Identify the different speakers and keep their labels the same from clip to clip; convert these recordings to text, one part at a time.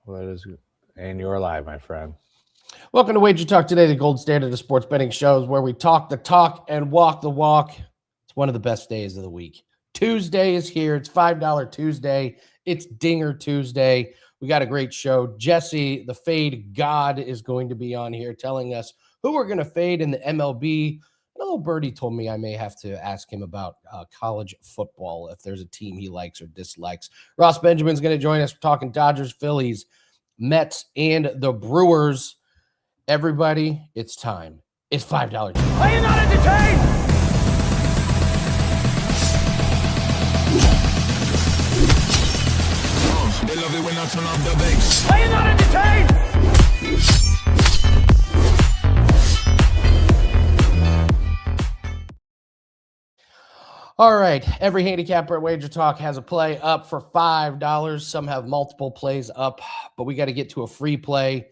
Speaker 1: What is it? And you're live, my friend.
Speaker 2: Welcome to WagerTalk Today, the gold standard of sports betting shows where we talk the talk and walk the walk. It's one of the best days of the week. Tuesday is here. It's $5 Tuesday. It's Dinger Tuesday. We got a great show. Jesse, the fade god, is going to be on here telling us who we're going to fade in the MLB. A little birdie told me I may have to ask him about college football, if there's a team he likes or dislikes. Ross Benjamin's going to join us. We're talking Dodgers, Phillies, Mets, and the Brewers. Everybody, it's time. It's $5.
Speaker 3: Are you not entertained?
Speaker 4: They love it when I turn off the bass.
Speaker 3: Are you not entertained?
Speaker 2: All right. Every handicapper at Wager Talk has a play up for $5. Some have multiple plays up, but we got to get to a free play.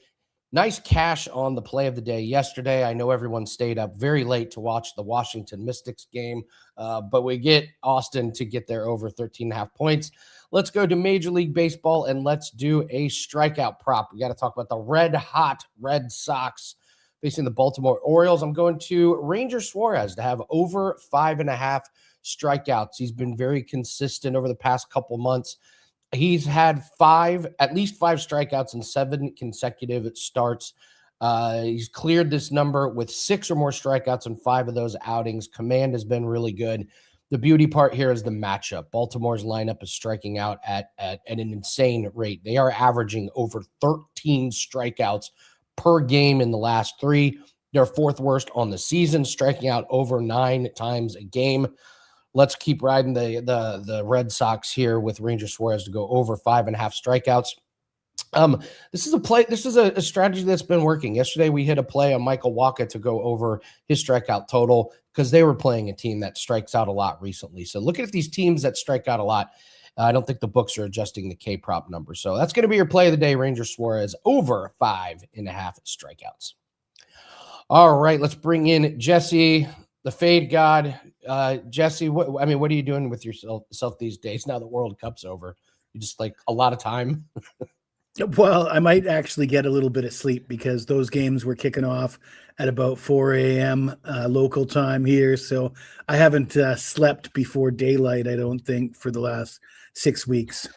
Speaker 2: Nice cash on the play of the day yesterday. I know everyone stayed up very late to watch the Washington Mystics game, but we get Austin to get there over 13.5 points. Let's go to Major League Baseball and let's do a strikeout prop. We got to talk about the red-hot Red Sox facing the Baltimore Orioles. I'm going to Ranger Suarez to have over 5.5 strikeouts. He's been very consistent over the past couple months. He's had at least five strikeouts in 7 consecutive starts. He's cleared this number with 6 or more strikeouts in 5 of those outings. Command has been really good. The beauty part here is the matchup. Baltimore's lineup is striking out at an insane rate. They are averaging over 13 strikeouts per game in the last 3. They're 4th worst on the season, striking out over 9 times a game. Let's keep riding the Red Sox here with Ranger Suarez to go over 5.5 strikeouts. This is a play. This is a strategy that's been working. Yesterday, we hit a play on Michael Wacha to go over his strikeout total because they were playing a team that strikes out a lot recently. So looking at these teams that strike out a lot, I don't think the books are adjusting the K prop number. So that's going to be your play of the day, Ranger Suarez over 5.5 strikeouts. All right, let's bring in Jesse, the fade god. Jesse, what are you doing with yourself these days now the World Cup's over? You just like a lot of time?
Speaker 5: Well, I might actually get a little bit of sleep because those games were kicking off at about 4 a.m. Local time here. So I haven't slept before daylight, I don't think, for the last 6 weeks.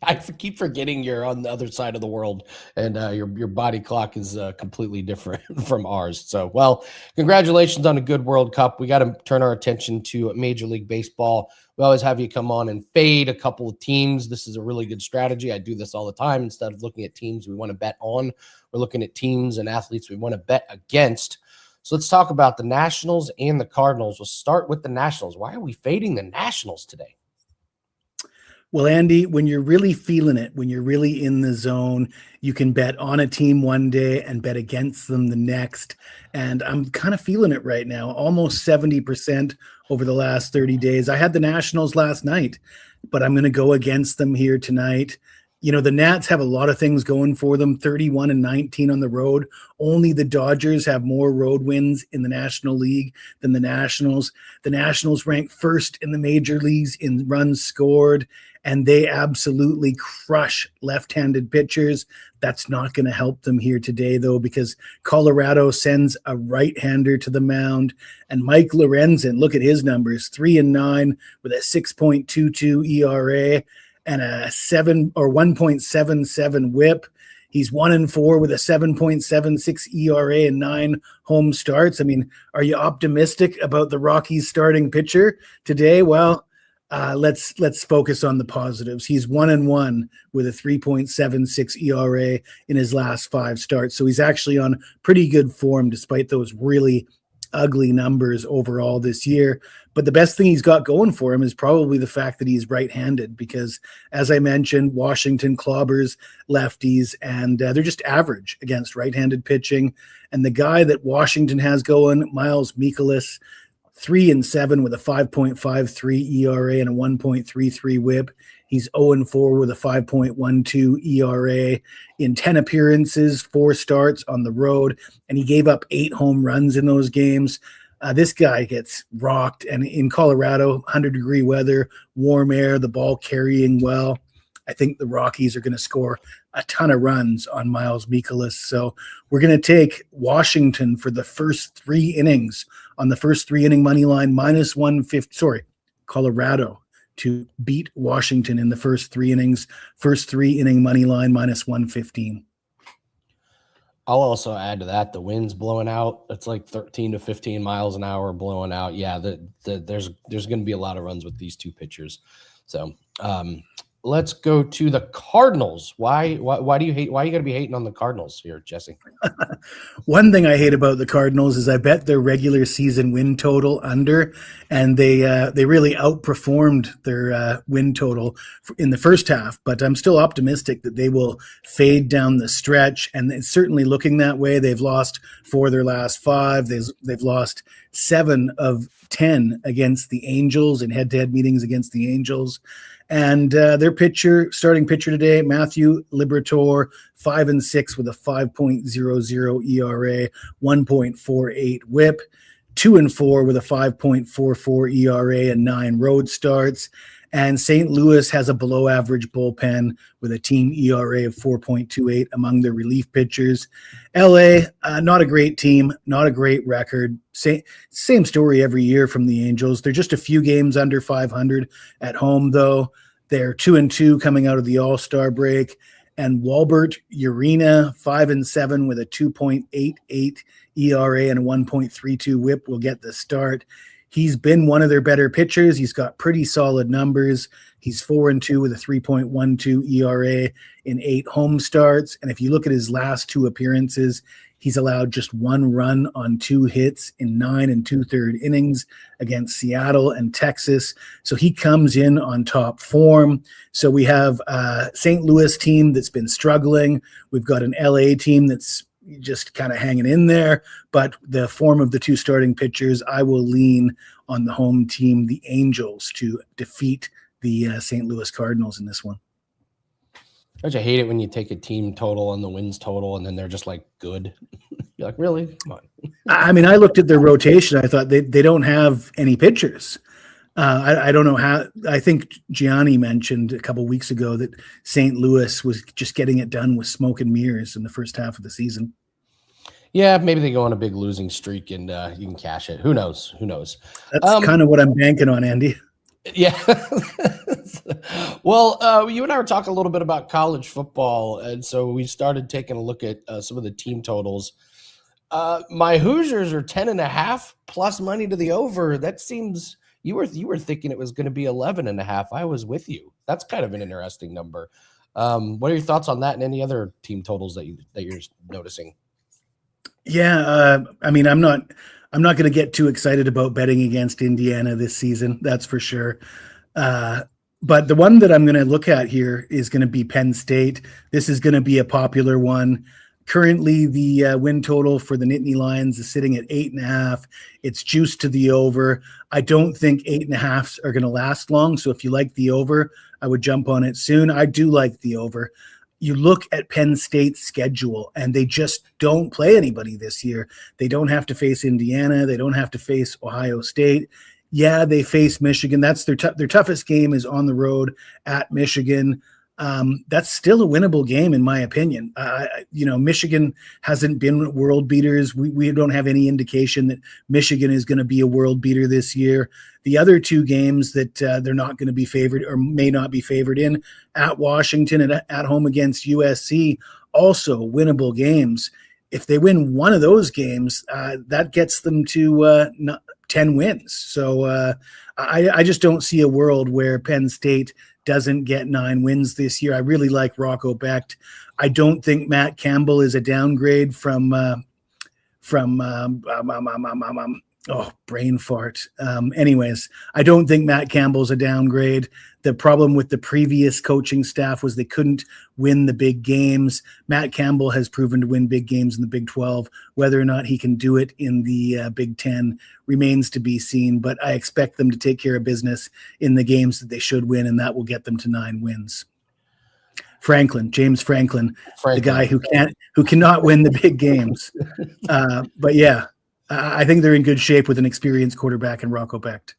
Speaker 2: I keep forgetting you're on the other side of the world and your body clock is completely different from ours. So, well, congratulations on a good World Cup. We got to turn our attention to Major League Baseball. We always have you come on and fade a couple of teams. This is a really good strategy. I do this all the time. Instead of looking at teams we want to bet on, we're looking at teams and athletes we want to bet against. So let's talk about the Nationals and the Cardinals. We'll start with the Nationals. Why are we fading the Nationals today?
Speaker 5: Well, Andy, when you're really feeling it, when you're really in the zone, you can bet on a team one day and bet against them the next. And I'm kind of feeling it right now, almost 70% over the last 30 days. I had the Nationals last night, but I'm going to go against them here tonight. You know, the Nats have a lot of things going for them, 31-19 on the road. Only the Dodgers have more road wins in the National League than the Nationals. The Nationals rank first in the major leagues in runs scored, and they absolutely crush left-handed pitchers. That's not going to help them here today, though, because Colorado sends a right-hander to the mound. And Mike Lorenzen, look at his numbers, 3-9 with a 6.22 ERA. And a 1.77 whip. He's 1-4 with a 7.76 ERA and 9 home starts. I mean, are you optimistic about the Rockies starting pitcher today? Well, let's focus on the positives. He's 1-1 with a 3.76 ERA in his last 5 starts. So he's actually on pretty good form despite those really ugly numbers overall this year. But the best thing he's got going for him is probably the fact that he's right-handed because, as I mentioned, Washington clobbers lefties, and they're just average against right-handed pitching. And the guy that Washington has going, Miles Mikolas, 3-7 with a 5.53 ERA and a 1.33 whip. He's 0-4 with a 5.12 ERA in 10 appearances, 4 starts on the road, and he gave up 8 home runs in those games. This guy gets rocked, and in Colorado, 100-degree weather, warm air, the ball carrying well. I think the Rockies are going to score a ton of runs on Miles Mikolas. So we're going to take Washington for the first 3 innings on the first 3 inning money line, minus 150. Sorry, Colorado to beat Washington in the first 3 innings, first 3 inning money line, minus 115.
Speaker 2: I'll also add to that the wind's blowing out. It's like 13 to 15 miles an hour blowing out. Yeah, there's going to be a lot of runs with these two pitchers. So let's go to the Cardinals. Why do you hate? Why are you going to be hating on the Cardinals here, Jesse?
Speaker 5: One thing I hate about the Cardinals is I bet their regular season win total under, and they really outperformed their win total in the first half. But I'm still optimistic that they will fade down the stretch, and it's certainly looking that way. They've lost 4 of their last 5. They've lost 7 of 10 against the Angels in head-to-head meetings against the Angels. And their starting pitcher today, Matthew Liberatore, 5-6 with a 5.00 ERA, 1.48 WHIP, 2-4 with a 5.44 ERA and 9 road starts. And St. Louis has a below-average bullpen with a team ERA of 4.28 among their relief pitchers. LA, not a great team, not a great record. Same story every year from the Angels. They're just a few games under 500 at home, though. They're 2-2 coming out of the All-Star break. And Walbert Urena, 5-7 with a 2.88 ERA and a 1.32 WHIP will get the start. He's been one of their better pitchers. He's got pretty solid numbers. He's 4-2 with a 3.12 ERA in 8 home starts. And if you look at his last 2 appearances, he's allowed just 1 run on 2 hits in 9 2/3 innings against Seattle and Texas. So he comes in on top form. So we have a St. Louis team that's been struggling. We've got an LA team that's just kind of hanging in there, but the form of the 2 starting pitchers, I will lean on the home team, the Angels, to defeat the St. Louis Cardinals in this one.
Speaker 2: Don't you hate it when you take a team total and the wins total and then they're just like good? You're like, really? Come on.
Speaker 5: I mean, I looked at their rotation. I thought they don't have any pitchers. I don't know how. I think Gianni mentioned a couple weeks ago that St. Louis was just getting it done with smoke and mirrors in the first half of the season.
Speaker 2: Yeah, maybe they go on a big losing streak and you can cash it. Who knows?
Speaker 5: That's kind of what I'm banking on, Andy.
Speaker 2: Yeah. Well, you and I were talking a little bit about college football, and so we started taking a look at some of the team totals. My Hoosiers are 10.5 plus money to the over. That seems you were thinking it was going to be 11.5. I was with you. That's kind of an interesting number. What are your thoughts on that and any other team totals that you're noticing?
Speaker 5: Yeah, I mean, I'm not going to get too excited about betting against Indiana this season. That's for sure. But the one that I'm going to look at here is going to be Penn State. This is going to be a popular one. Currently, the win total for the Nittany Lions is sitting at 8.5. It's juiced to the over. I don't think 8.5s are going to last long. So if you like the over, I would jump on it soon. I do like the over. You look at Penn State's schedule, and they just don't play anybody this year. They don't have to face Indiana. They don't have to face Ohio State. Yeah, they face Michigan. That's their toughest game is on the road at Michigan. That's still a winnable game, in my opinion. Michigan hasn't been world beaters. We don't have any indication that Michigan is going to be a world beater this year. The other 2 games that they're not going to be favored or may not be favored in, at Washington and at home against USC, also winnable games. If they win one of those games, that gets them to 10 wins. So I just don't see a world where Penn State doesn't get 9 wins this year. I really like Rocco Becht. I don't think Matt Campbell is a downgrade from brain fart. Anyways, I don't think Matt Campbell's a downgrade. The problem with the previous coaching staff was they couldn't win the big games. Matt Campbell has proven to win big games in the Big 12. Whether or not he can do it in the Big 10 remains to be seen, but I expect them to take care of business in the games that they should win, and that will get them to 9 wins. James Franklin, the guy who cannot win the big games. But yeah, I think they're in good shape with an experienced quarterback in Rocco Becht.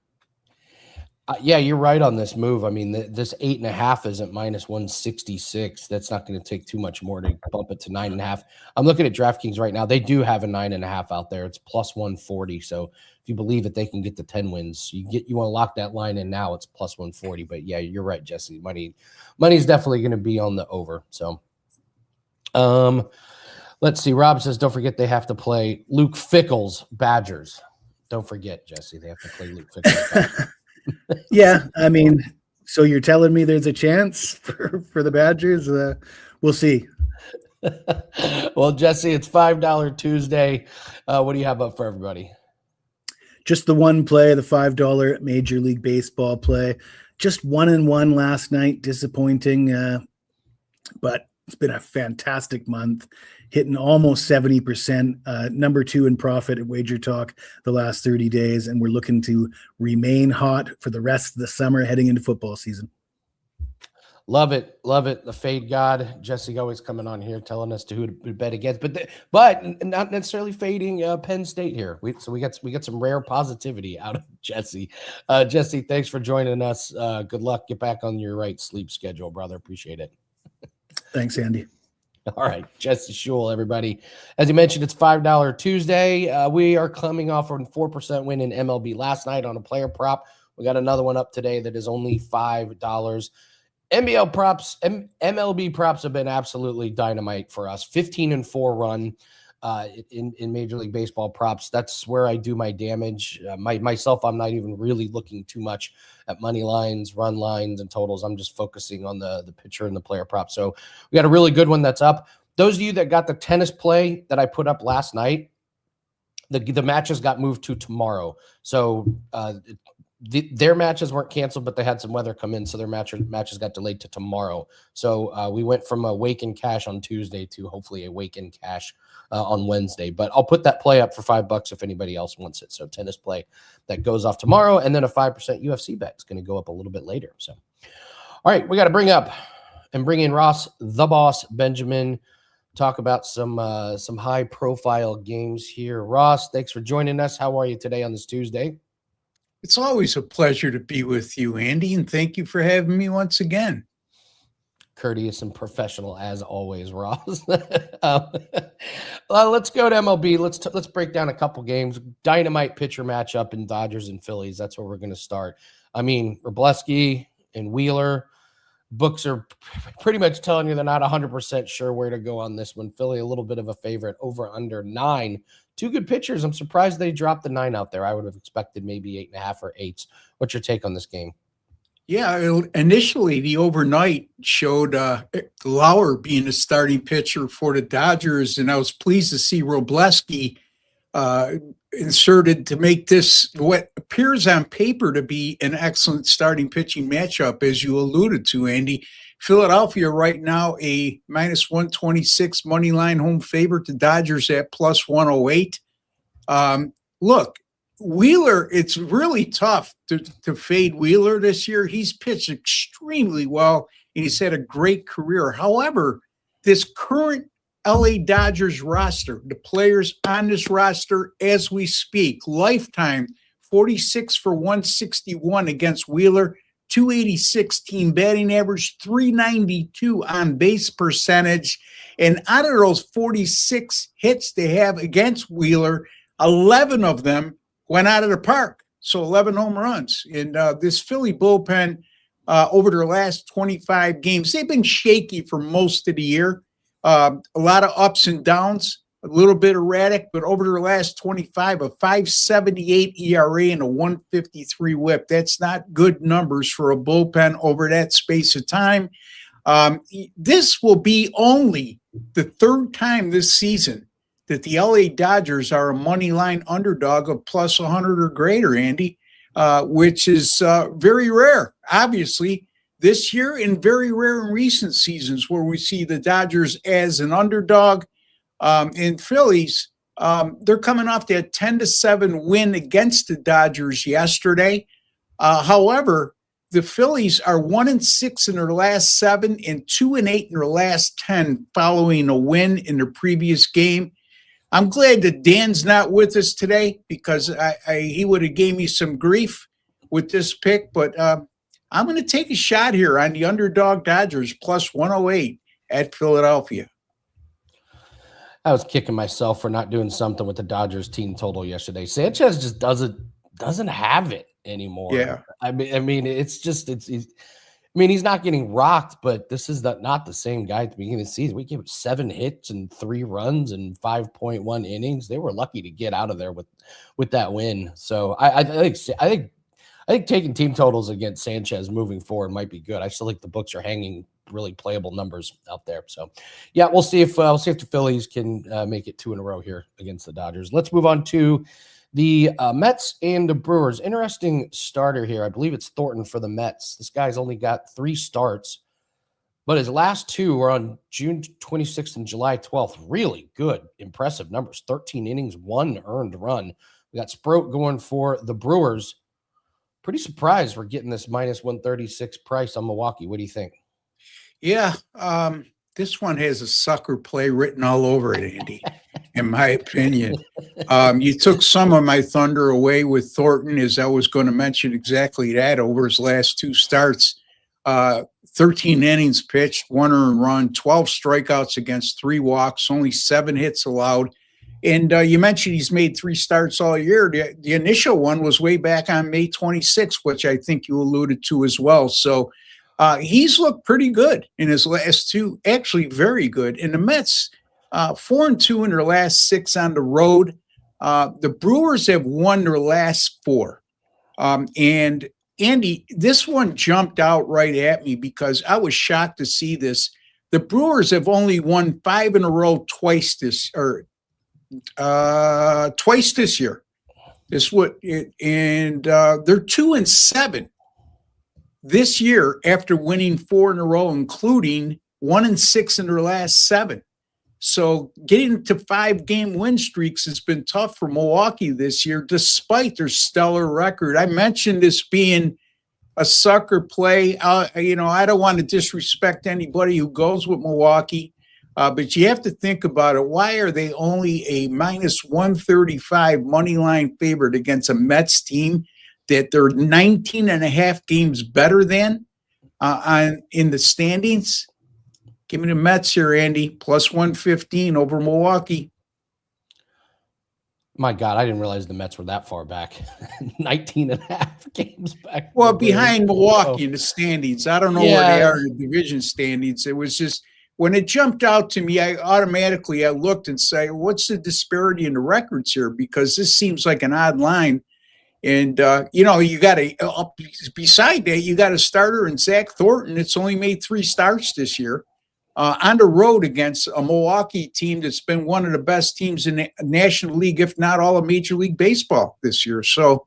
Speaker 2: Yeah, you're right on this move. I mean, this 8.5 isn't minus 166. That's not going to take too much more to bump it to 9.5. I'm looking at DraftKings right now. They do have a 9.5 out there. It's plus 140. So if you believe that they can get to 10 wins, you want to lock that line in now. It's plus 140. But yeah, you're right, Jesse. Money's definitely going to be on the over. So, let's see. Rob says, don't forget they have to play Luke Fickell's Badgers. Don't forget, Jesse. They have to play Luke Fickell's Badgers.
Speaker 5: Yeah, I mean, so you're telling me there's a chance for the Badgers? We'll see.
Speaker 2: Well, Jesse, it's $5 Tuesday. What do you have up for everybody?
Speaker 5: Just the one play, the $5 Major League Baseball play. Just 1-1 last night. Disappointing, but it's been a fantastic month. Hitting almost 70%, number 2 in profit at WagerTalk the last 30 days, and we're looking to remain hot for the rest of the summer heading into football season.
Speaker 2: Love it. Love it. The fade god, Jesse, always coming on here telling us who to bet against, but not necessarily fading Penn State here. We got some rare positivity out of Jesse. Jesse, thanks for joining us. Good luck. Get back on your right sleep schedule, brother. Appreciate it.
Speaker 5: Thanks, Andy.
Speaker 2: All right, Jesse Schule, everybody. As you mentioned, it's $5 Tuesday. We are coming off a 4% win in MLB last night on a player prop. We got another one up today that is only $5. MLB props have been absolutely dynamite for us. 15-4 run in Major League Baseball props. That's where I do my damage. Myself, I'm not even really looking too much at money lines, run lines, and totals. I'm just focusing on the pitcher and the player prop. So we got a really good one that's up. Those of you that got the tennis play that I put up last night, the matches got moved to tomorrow. So their matches weren't canceled, but they had some weather come in, so their matches got delayed to tomorrow. So we went from a wake in cash on Tuesday to hopefully a wake in cash on Wednesday. But I'll put that play up for $5 if anybody else wants it. So tennis play that goes off tomorrow, and then a 5% UFC bet is going to go up a little bit later. So, all right, we got to bring in Ross the Boss Benjamin. Talk about some high profile games here. Ross, thanks for joining us. How are you today on this Tuesday?
Speaker 6: It's always a pleasure to be with you, Andy, and thank you for having me once again.
Speaker 2: Courteous and professional as always, Ross. Let's go to MLB. Let's break down a couple games. Dynamite pitcher matchup in Dodgers and Phillies. That's where we're going to start. I mean, Wroblewski and Wheeler. Books are pretty much telling you they're not 100% sure where to go on this one. Philly, a little bit of a favorite, over under 9. Two good pitchers. I'm surprised they dropped the 9 out there. I would have expected maybe 8.5 or 8. What's your take on this game?
Speaker 6: Yeah, initially the overnight showed Lauer being a starting pitcher for the Dodgers, and I was pleased to see Wroblewski inserted to make this what appears on paper to be an excellent starting pitching matchup, as you alluded to, Andy. Philadelphia right now a minus 126 money line home favorite. The Dodgers at plus 108. Look, Wheeler, it's really tough to fade Wheeler this year. He's pitched extremely well, and he's had a great career. However, this current LA Dodgers roster, the players on this roster as we speak, lifetime 46 for 161 against Wheeler, 286 team batting average, 392 on base percentage. And out of those 46 hits they have against Wheeler, 11 of them went out of the park. So 11 home runs. And this Philly bullpen over their last 25 games, they've been shaky for most of the year. A lot of ups and downs, a little bit erratic, but over their last 25, a 5.78 ERA and a 1.53 whip. That's not good numbers for a bullpen over that space of time. This will be only the third time this season that the LA Dodgers are a money line underdog of plus 100 or greater, Andy, which is very rare, obviously, this year, and very rare in recent seasons where we see the Dodgers as an underdog. In Phillies, they're coming off that 10-7 win against the Dodgers yesterday. However, the Phillies are 1-6 in their last 7 and 2-8 in their last 10 following a win in their previous game. I'm glad that Dan's not with us today because he would have gave me some grief. with this pick, but I'm going to take a shot here on the underdog Dodgers plus 108 at Philadelphia.
Speaker 2: I was kicking myself for not doing something with the Dodgers team total yesterday. Sanchez just doesn't have it anymore.
Speaker 6: Yeah.
Speaker 2: I mean, he's not getting rocked, but this is not the same guy at the beginning of the season. We gave him 7 hits and 3 runs and 5.1 innings. They were lucky to get out of there with that win. So I think taking team totals against Sanchez moving forward might be good. I still think the books are hanging really playable numbers out there. So yeah, we'll see if the Phillies can make it 2 in a row here against the Dodgers. Let's move on to the Mets and the Brewers. Interesting starter here. I believe it's Thornton for the Mets. This guy's only got 3 starts, but his last 2 were on June 26th and July 12th. Really good, impressive numbers. 13 innings, 1 earned run. We got Sproat going for the Brewers. Pretty surprised we're getting this minus 136 price on Milwaukee. What do you think?
Speaker 6: Yeah, this one has a sucker play written all over it, Andy, in my opinion. You took some of my thunder away with Thornton, as I was going to mention exactly that over his last 2 starts. 13 innings pitched, 1 earned run, 12 strikeouts against 3 walks, only 7 hits allowed. And you mentioned he's made 3 starts all year. The initial one was way back on May 26th, which I think you alluded to as well. So he's looked pretty good in his last 2, actually very good. And the Mets, 4-2 in their last 6 on the road. The Brewers have won their last 4. And Andy, this one jumped out right at me because I was shocked to see this. The Brewers have only won 5 in a row twice this year. They're 2-7 this year after winning 4 in a row, including 1-6 in their last 7. So getting to 5-game win streaks has been tough for Milwaukee this year, despite their stellar record. I mentioned this being a sucker play. I don't want to disrespect anybody who goes with Milwaukee. But you have to think about it. Why are they only a minus 135 money line favorite against a Mets team that they're 19 and a half games better than in the standings? Give me the Mets here, Andy, plus 115 over Milwaukee.
Speaker 2: My God, I didn't realize the Mets were that far back. 19 and a half games back.
Speaker 6: Well, behind Milwaukee in the standings. I don't know where they are in the division standings. It was just, when it jumped out to me, I looked and say, what's the disparity in the records here? Because this seems like an odd line. And, you got to, beside that, you got a starter in Zach Thornton. It's only made 3 starts this year on the road against a Milwaukee team that's been one of the best teams in the National League, if not all of Major League Baseball this year. So,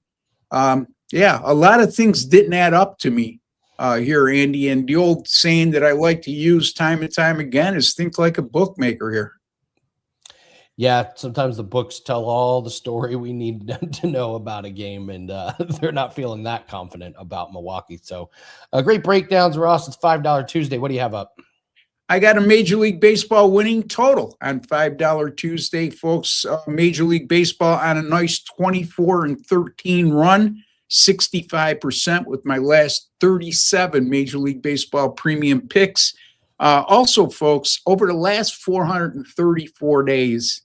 Speaker 6: a lot of things didn't add up to me. Here, Andy, and the old saying that I like to use time and time again is think like a bookmaker here.
Speaker 2: Yeah, sometimes the books tell all the story we need to know about a game, and they're not feeling that confident about Milwaukee. So great breakdowns, Ross. It's $5 Tuesday. What do you have up?
Speaker 6: I got a Major League Baseball winning total on $5 Tuesday, folks. Major League Baseball on a nice 24-13 run. 65% with my last 37 Major League Baseball premium picks. Also, folks, over the last 434 days,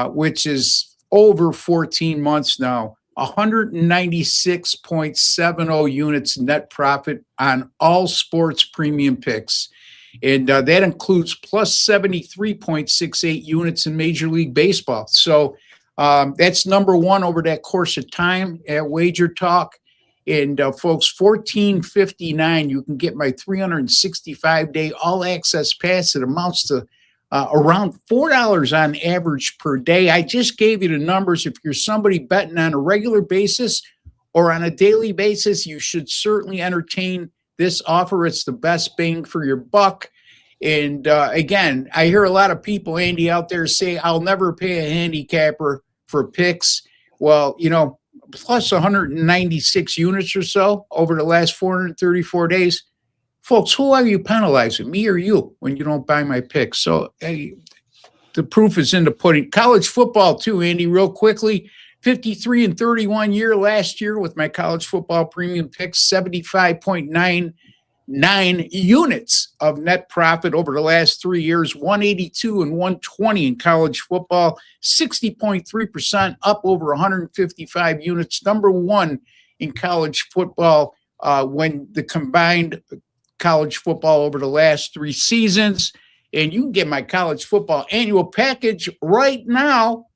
Speaker 6: which is over 14 months now, 196.70 units net profit on all sports premium picks. And that includes plus 73.68 units in Major League Baseball. So that's number 1 over that course of time at WagerTalk. And folks, $14.59, you can get my 365-day all-access pass. It amounts to around $4 on average per day. I just gave you the numbers. If you're somebody betting on a regular basis or on a daily basis, you should certainly entertain this offer. It's the best bang for your buck. And again, I hear a lot of people, Andy, out there say, I'll never pay a handicapper for picks. Well, plus 196 units or so over the last 434 days. Folks, who are you penalizing, me or you, when you don't buy my picks? So the proof is in the pudding. College football, too, Andy, real quickly. 53 and 31 year last year with my college football premium picks, 75.99 units of net profit over the last 3 years, 182 and 120 in college football, 60.3% up over 155 units. Number one in college football when the combined college football over the last 3 seasons. And you can get my college football annual package right now,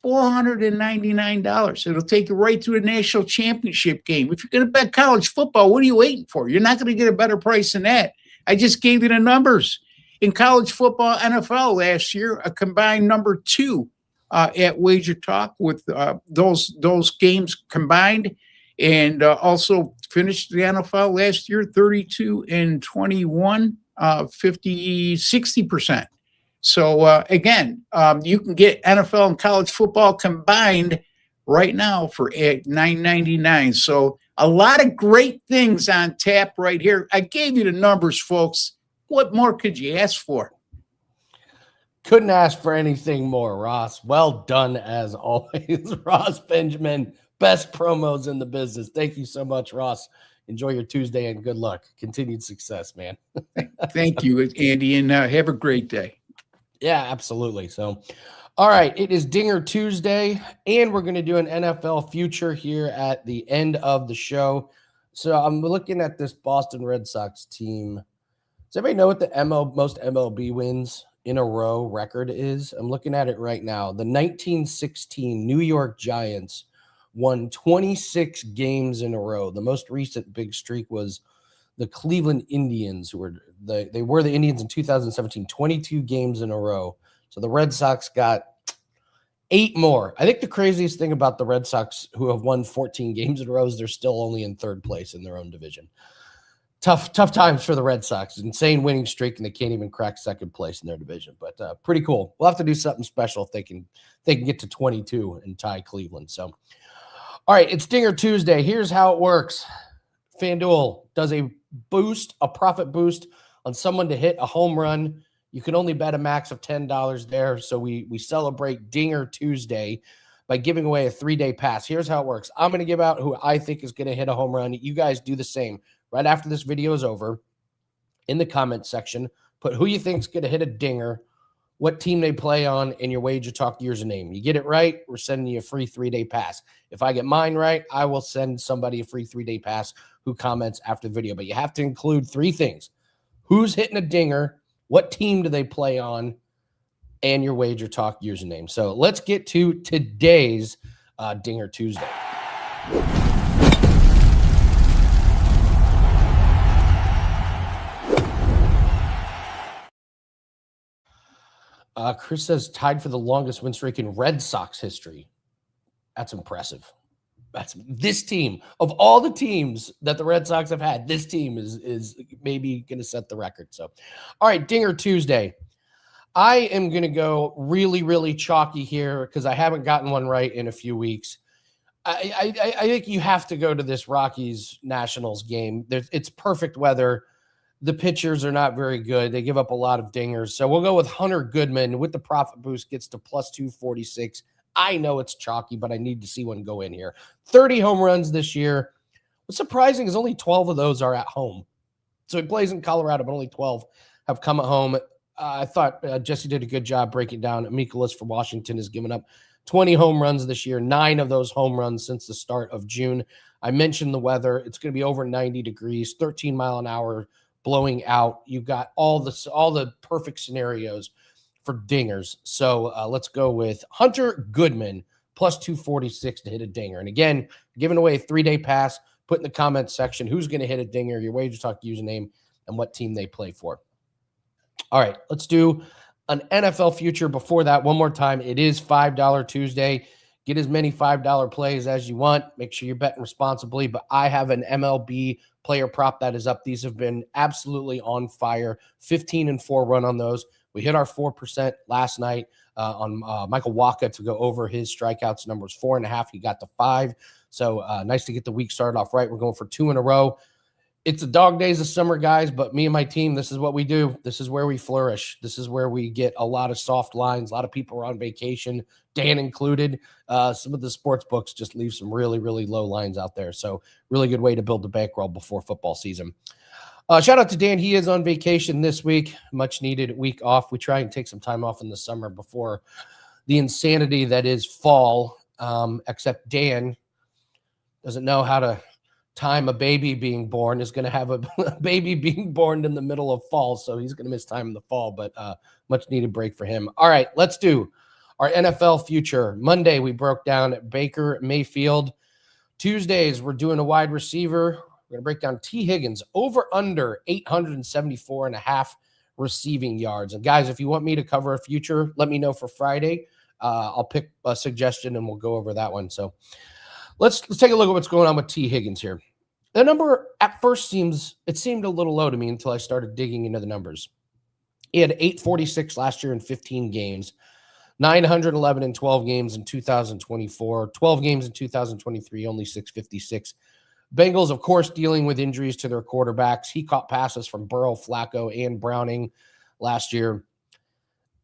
Speaker 6: $499. It'll take you right to the national championship game. If you're going to bet college football, what are you waiting for? You're not going to get a better price than that. I just gave you the numbers. In college football, NFL last year, a combined number 2 at WagerTalk with those games combined, and also finished the NFL last year 32 and 21, 60%. So, again, you can get NFL and college football combined right now for $9.99. So a lot of great things on tap right here. I gave you the numbers, folks. What more could you ask for?
Speaker 2: Couldn't ask for anything more, Ross. Well done, as always. Ross Benjamin, best promos in the business. Thank you so much, Ross. Enjoy your Tuesday and good luck. Continued success, man.
Speaker 6: Thank you, Andy, and have a great day.
Speaker 2: Yeah, absolutely. So, all right, it is Dinger Tuesday, and we're going to do an NFL future here at the end of the show. So I'm looking at this Boston Red Sox team. Does anybody know what the most MLB wins in a row record is? I'm looking at it right now. The 1916 New York Giants won 26 games in a row. The most recent big streak was the Cleveland Indians, who were the Indians in 2017, 22 games in a row. So the Red Sox got 8 more. I think the craziest thing about the Red Sox, who have won 14 games in a row, is they're still only in 3rd place in their own division. Tough times for the Red Sox. Insane winning streak, and they can't even crack 2nd place in their division. But pretty cool. We'll have to do something special if they can get to 22 and tie Cleveland. So, all right, it's Dinger Tuesday. Here's how it works. FanDuel does a profit boost on someone to hit a home run. You can only bet a max of $10 there. So we celebrate Dinger Tuesday by giving away a 3-day pass. Here's how it works. I'm going to give out who I think is going to hit a home run. You guys do the same. Right after this video is over, in the comment section, put who you think is going to hit a dinger, what team they play on, and your WagerTalk username. You get it right, we're sending you a free 3-day pass. If I get mine right, I will send somebody a free 3-day pass who comments after the video. But you have to include 3 things. Who's hitting a dinger, what team do they play on, and your WagerTalk username. So let's get to today's Dinger Tuesday. Chris says tied for the longest win streak in Red Sox history. That's impressive. That's this team of all the teams that the Red Sox have had. This team is maybe going to set the record. So, all right, Dinger Tuesday. I am going to go really, really chalky here because I haven't gotten one right in a few weeks. I think you have to go to this Rockies Nationals game. It's perfect weather. The pitchers are not very good. They give up a lot of dingers. So we'll go with Hunter Goodman with the profit boost, gets to plus 246. I know it's chalky, but I need to see one go in here. 30 home runs this year. What's surprising is only 12 of those are at home. So he plays in Colorado, but only 12 have come at home. I thought Jesse did a good job breaking down. Mikolas for Washington has given up 20 home runs this year, 9 of those home runs since the start of June. I mentioned the weather. It's going to be over 90 degrees, 13 mile an hour blowing out. You've got all the perfect scenarios for dingers. So let's go with Hunter Goodman plus 246 to hit a dinger. And again, giving away a 3-day pass. Put in the comments section who's going to hit a dinger, your WagerTalk username, and what team they play for. All right, let's do an NFL future. Before that, one more time, it is $5 Tuesday. Get as many $5 plays as you want. Make sure you're betting responsibly. But I have an MLB player prop that is up. These have been absolutely on fire. 15-4 run on those. We hit our 4% last night on Michael Wacha to go over his strikeouts numbers. 4.5. He got to 5. So nice to get the week started off right. We're going for 2 in a row. It's the dog days of summer, guys, but me and my team, this is what we do. This is where we flourish. This is where we get a lot of soft lines. A lot of people are on vacation, Dan included. Some of the sports books just leave some really, really low lines out there. So really good way to build the bankroll before football season. Shout out to Dan. He is on vacation this week. Much needed week off. We try and take some time off in the summer before the insanity that is fall, except Dan doesn't know how to time a baby being born, is going to have a baby being born in the middle of fall. So he's going to miss time in the fall, but much needed break for him. All right, let's do our NFL future. Monday, we broke down Baker Mayfield. Tuesdays, we're doing a wide receiver. We're going to break down T. Higgins over under 874.5 receiving yards. And guys, if you want me to cover a future, let me know for Friday. I'll pick a suggestion and we'll go over that one. So let's take a look at what's going on with T. Higgins here. The number at first seemed a little low to me until I started digging into the numbers. He had 846 last year in 15 games, 911 in 12 games in 2024, 12 games in 2023, only 656. Bengals, of course, dealing with injuries to their quarterbacks. He caught passes from Burrow, Flacco, and Browning last year.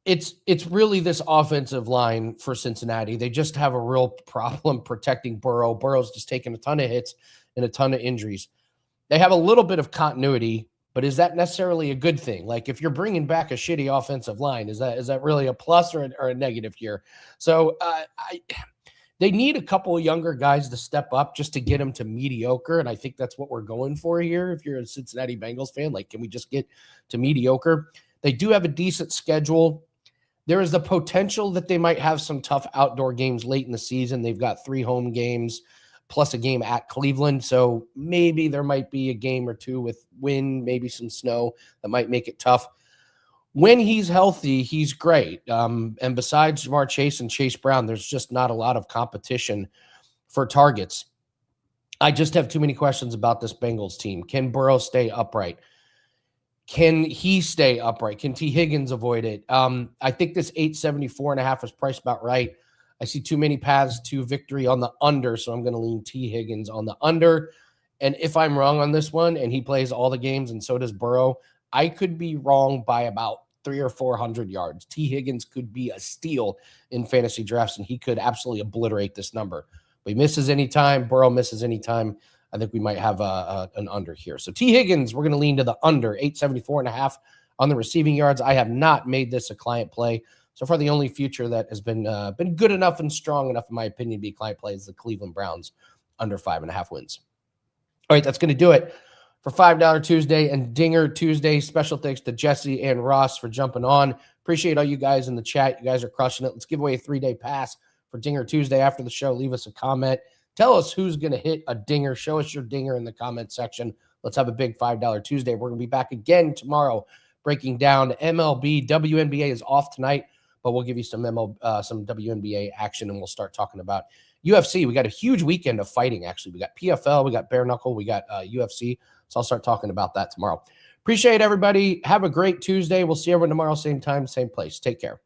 Speaker 2: It's really this offensive line for Cincinnati. They just have a real problem protecting Burrow. Burrow's just taken a ton of hits and a ton of injuries. They have a little bit of continuity, but is that necessarily a good thing? Like if you're bringing back a shitty offensive line, is that really a plus or a negative here? So they need a couple of younger guys to step up just to get them to mediocre. And I think that's what we're going for here. If you're a Cincinnati Bengals fan, like, can we just get to mediocre? They do have a decent schedule. There is the potential that they might have some tough outdoor games late in the season. They've got 3 home games plus a game at Cleveland. So maybe there might be a game or two with wind, maybe some snow that might make it tough. When he's healthy, he's great. And besides Jamar Chase and Chase Brown, there's just not a lot of competition for targets. I just have too many questions about this Bengals team. Can Burrow stay upright? Can he stay upright? Can T. Higgins avoid it? I think this 874.5 is priced about right. I see too many paths to victory on the under, so I'm going to lean T. Higgins on the under. And if I'm wrong on this one, and he plays all the games and so does Burrow, I could be wrong by about 300 or 400 yards. T. Higgins could be a steal in fantasy drafts, and he could absolutely obliterate this number. But he misses any time. Burrow misses any time. I think we might have an under here. So T. Higgins, we're going to lean to the under 874.5 on the receiving yards. I have not made this a client play. So far, the only future that has been good enough and strong enough, in my opinion, to be client play is the Cleveland Browns under 5.5 wins. All right, that's going to do it for $5 Tuesday and Dinger Tuesday. Special thanks to Jesse and Ross for jumping on. Appreciate all you guys in the chat. You guys are crushing it. Let's give away a 3-day pass for Dinger Tuesday after the show. Leave us a comment. Tell us who's going to hit a dinger. Show us your dinger in the comment section. Let's have a big $5 Tuesday. We're going to be back again tomorrow breaking down MLB. WNBA is off tonight, but we'll give you some WNBA action, and we'll start talking about UFC. We got a huge weekend of fighting, actually. We got PFL, we got bare knuckle, we got UFC. So I'll start talking about that tomorrow. Appreciate everybody. Have a great Tuesday. We'll see everyone tomorrow, same time, same place. Take care.